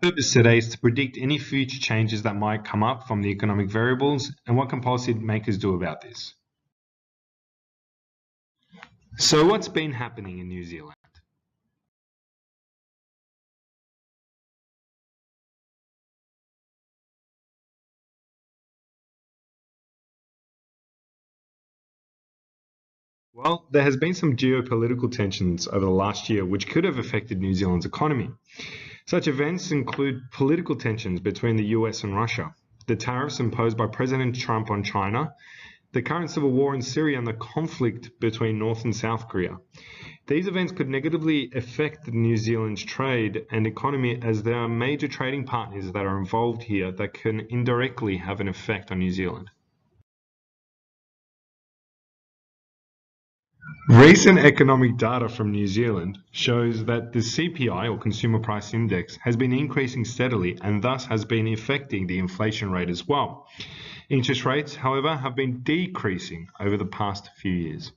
Purpose today is to predict any future changes that might come up from the economic variables and what can policymakers do about this. So what's been happening in New Zealand? Well, there has been some geopolitical tensions over the last year which could have affected New Zealand's economy. Such events include political tensions between the US and Russia, the tariffs imposed by President Trump on China, the current civil war in Syria, and the conflict between North and South Korea. These events could negatively affect New Zealand's trade and economy, as there are major trading partners that are involved here that can indirectly have an effect on New Zealand. Recent economic data from New Zealand shows that the CPI, or Consumer Price Index, has been increasing steadily and thus has been affecting the inflation rate as well. Interest rates, however, have been decreasing over the past few years.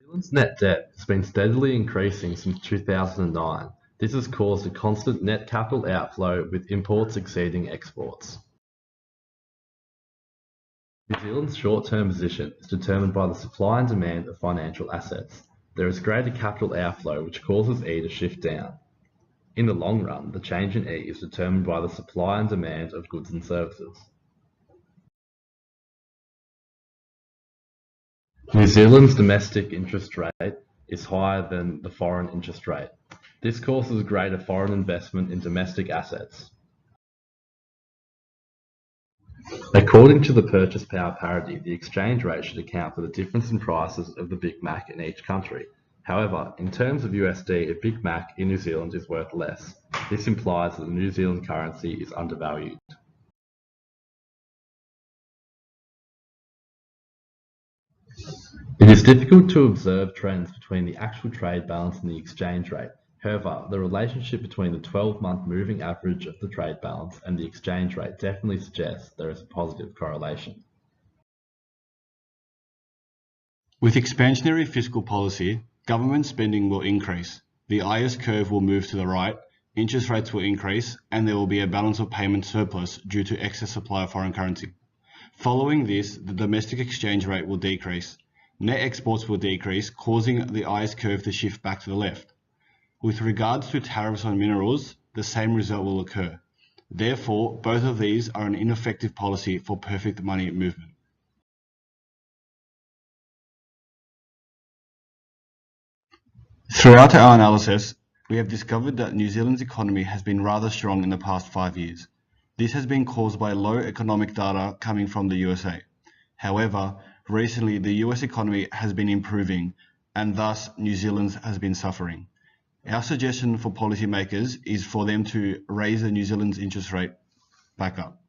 New Zealand's net debt has been steadily increasing since 2009. This has caused a constant net capital outflow, with imports exceeding exports. New Zealand's short-term position is determined by the supply and demand of financial assets. There is greater capital outflow, which causes E to shift down. In the long run, the change in E is determined by the supply and demand of goods and services. New Zealand's domestic interest rate is higher than the foreign interest rate. This causes greater foreign investment in domestic assets. According to the purchase power parity, the exchange rate should account for the difference in prices of the Big Mac in each country. However, in terms of USD, a Big Mac in New Zealand is worth less. This implies that the New Zealand currency is undervalued. It is difficult to observe trends between the actual trade balance and the exchange rate. However, the relationship between the 12-month moving average of the trade balance and the exchange rate definitely suggests there is a positive correlation. With expansionary fiscal policy, government spending will increase, the IS curve will move to the right, interest rates will increase, and there will be a balance of payment surplus due to excess supply of foreign currency. Following this, the domestic exchange rate will decrease. Net exports will decrease, causing the IS curve to shift back to the left. With regards to tariffs on minerals, the same result will occur. Therefore, both of these are an ineffective policy for perfect money movement. Throughout our analysis, we have discovered that New Zealand's economy has been rather strong in the past 5 years. This has been caused by low economic data coming from the USA. However, recently the US economy has been improving, and thus New Zealand's has been suffering. Our suggestion for policymakers is for them to raise the New Zealand's interest rate back up.